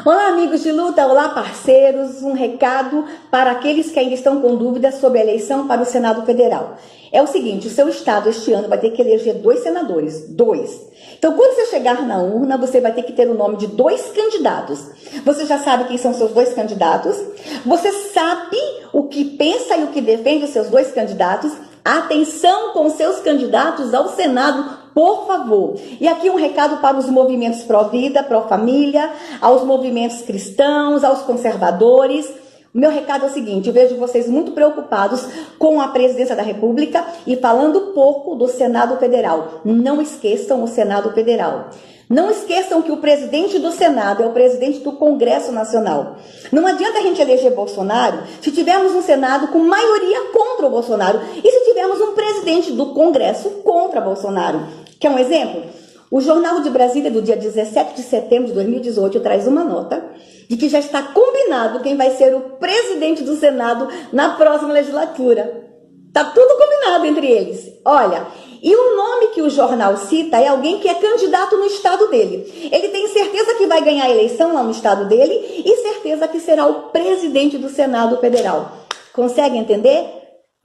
Olá, amigos de luta, olá, parceiros. Um recado para aqueles que ainda estão com dúvidas sobre a eleição para o Senado Federal. É o seguinte, o seu estado este ano vai ter que eleger 2 senadores, 2. Então, quando você chegar na urna, você vai ter que ter o nome de 2 candidatos. Você já sabe quem são seus 2 candidatos? Você sabe o que pensa e o que defende os seus 2 candidatos? Atenção com seus candidatos ao Senado, por favor. E aqui um recado para os movimentos pró-vida, pró-família, aos movimentos cristãos, aos conservadores. O meu recado é o seguinte, eu vejo vocês muito preocupados com a presidência da República e falando pouco do Senado Federal. Não esqueçam o Senado Federal. Não esqueçam que o presidente do Senado é o presidente do Congresso Nacional. Não adianta a gente eleger Bolsonaro se tivermos um Senado com maioria contra o Bolsonaro e se tivermos um presidente do Congresso contra Bolsonaro. Quer um exemplo? O Jornal de Brasília, do dia 17 de setembro de 2018, traz uma nota de que já está combinado quem vai ser o presidente do Senado na próxima legislatura. Está tudo combinado entre eles. Olha, e o nome que o jornal cita é alguém que é candidato no estado dele. Ele tem certeza que vai ganhar a eleição lá no estado dele e certeza que será o presidente do Senado Federal. Consegue entender?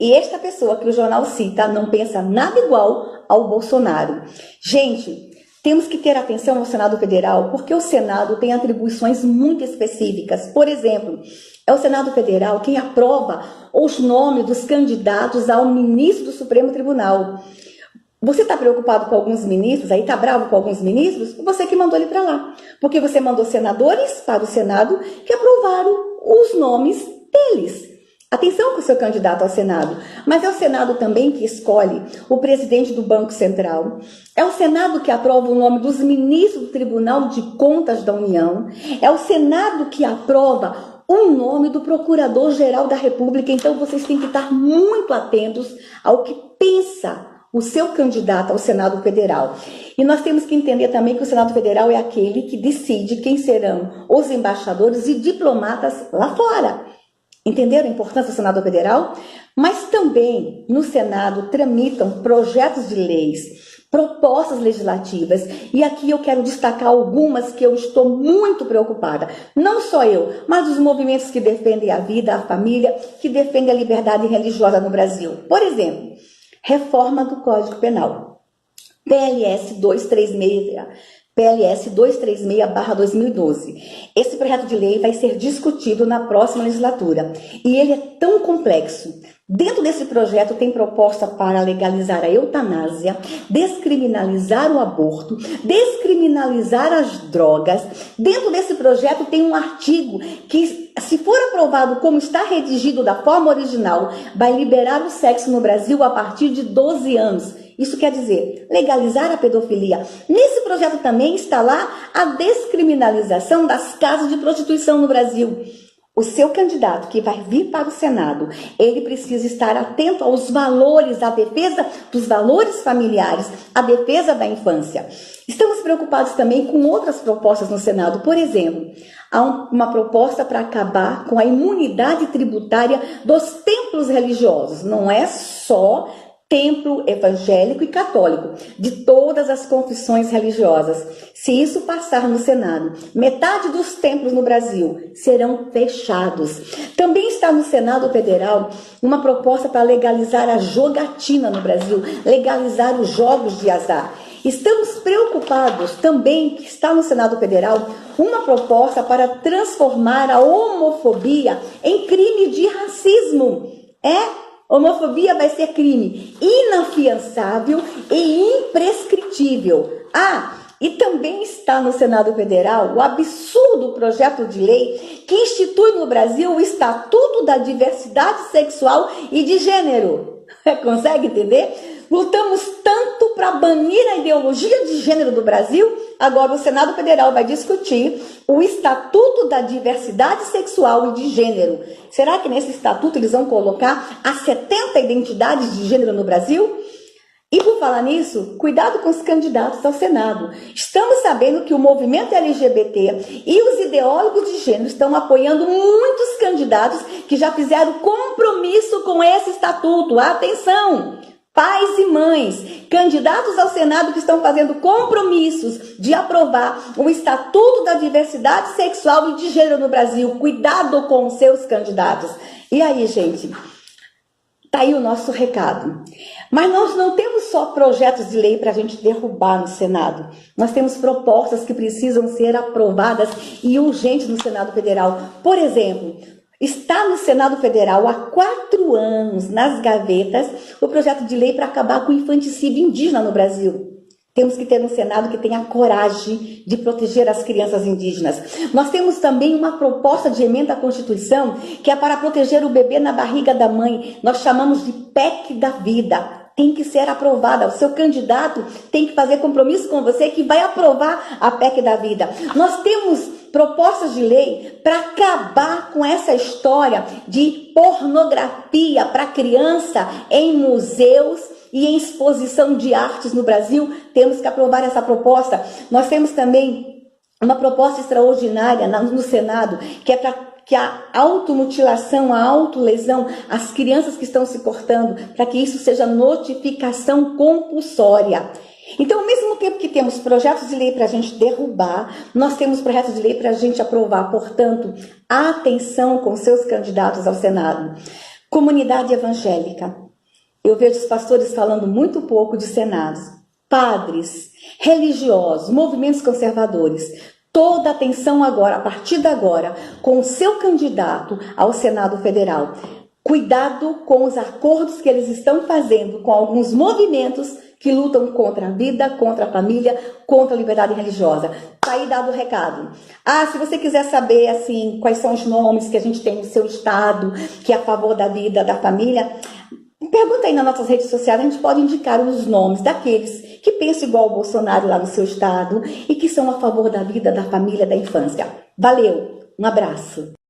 E esta pessoa que o jornal cita não pensa nada igual ao Bolsonaro. Gente, temos que ter atenção ao Senado Federal, porque o Senado tem atribuições muito específicas. Por exemplo, é o Senado Federal quem aprova os nomes dos candidatos ao ministro do Supremo Tribunal. Você está preocupado com alguns ministros, aí está bravo com alguns ministros? Você que mandou ele para lá. Porque você mandou senadores para o Senado que aprovaram os nomes deles. Atenção com o seu candidato ao Senado, mas é o Senado também que escolhe o presidente do Banco Central, é o Senado que aprova o nome dos ministros do Tribunal de Contas da União, é o Senado que aprova o nome do Procurador-Geral da República. Então vocês têm que estar muito atentos ao que pensa o seu candidato ao Senado Federal. E nós temos que entender também que o Senado Federal é aquele que decide quem serão os embaixadores e diplomatas lá fora. Entenderam a importância do Senado Federal? Mas também no Senado tramitam projetos de leis, propostas legislativas. E aqui eu quero destacar algumas que eu estou muito preocupada. Não só eu, mas os movimentos que defendem a vida, a família, que defendem a liberdade religiosa no Brasil. Por exemplo, reforma do Código Penal. PLS 236/2012. Esse projeto de lei vai ser discutido na próxima legislatura e ele é tão complexo. Dentro desse projeto tem proposta para legalizar a eutanásia, descriminalizar o aborto, descriminalizar as drogas. Dentro desse projeto tem um artigo que, se for aprovado como está redigido da forma original, vai liberar o sexo no Brasil a partir de 12 anos. Isso quer dizer, legalizar a pedofilia. Nesse projeto também está lá a descriminalização das casas de prostituição no Brasil. O seu candidato que vai vir para o Senado, ele precisa estar atento aos valores, à defesa dos valores familiares, à defesa da infância. Estamos preocupados também com outras propostas no Senado. Por exemplo, há uma proposta para acabar com a imunidade tributária dos templos religiosos. Não é só templo evangélico e católico, de todas as confissões religiosas. Se isso passar no Senado, metade dos templos no Brasil serão fechados. Também está no Senado Federal uma proposta para legalizar a jogatina no Brasil, legalizar os jogos de azar. Estamos preocupados também que está no Senado Federal uma proposta para transformar a homofobia em crime de racismo. Homofobia vai ser crime inafiançável e imprescritível. E também está no Senado Federal o absurdo projeto de lei que institui no Brasil o Estatuto da Diversidade Sexual e de Gênero. Consegue entender? Lutamos tanto para banir a ideologia de gênero do Brasil, agora o Senado Federal vai discutir o Estatuto da Diversidade Sexual e de Gênero. Será que nesse estatuto eles vão colocar as 70 identidades de gênero no Brasil? E por falar nisso, cuidado com os candidatos ao Senado. Estamos sabendo que o movimento LGBT e os ideólogos de gênero estão apoiando muitos candidatos que já fizeram compromisso com esse estatuto. Atenção! pais e mães, candidatos ao Senado que estão fazendo compromissos de aprovar o Estatuto da Diversidade Sexual e de Gênero no Brasil. Cuidado com os seus candidatos. E aí, gente, tá aí o nosso recado. Mas nós não temos só projetos de lei para a gente derrubar no Senado. Nós temos propostas que precisam ser aprovadas e urgentes no Senado Federal. Por exemplo, está no Senado Federal há 4 anos, nas gavetas, o projeto de lei para acabar com o infanticídio indígena no Brasil. Temos que ter um Senado que tenha coragem de proteger as crianças indígenas. Nós temos também uma proposta de emenda à Constituição que é para proteger o bebê na barriga da mãe. Nós chamamos de PEC da vida. Tem que ser aprovada. O seu candidato tem que fazer compromisso com você que vai aprovar a PEC da vida. Nós temos propostas de lei para acabar com essa história de pornografia para criança em museus e em exposição de artes no Brasil. Temos que aprovar essa proposta. Nós temos também uma proposta extraordinária no Senado, que é para que a automutilação, a autolesão, as crianças que estão se cortando, para que isso seja notificação compulsória. Então, ao mesmo tempo que temos projetos de lei para a gente derrubar, nós temos projetos de lei para a gente aprovar. Portanto, atenção com seus candidatos ao Senado. Comunidade evangélica. Eu vejo os pastores falando muito pouco de senados. Padres, religiosos, movimentos conservadores. Toda atenção agora, a partir de agora, com o seu candidato ao Senado Federal. Cuidado com os acordos que eles estão fazendo com alguns movimentos que lutam contra a vida, contra a família, contra a liberdade religiosa. Tá aí dado o recado. Se você quiser saber, assim, quais são os nomes que a gente tem no seu estado, que é a favor da vida, da família, pergunta aí nas nossas redes sociais, a gente pode indicar os nomes daqueles que pensam igual o Bolsonaro lá no seu estado e que são a favor da vida, da família, da infância. Valeu, um abraço.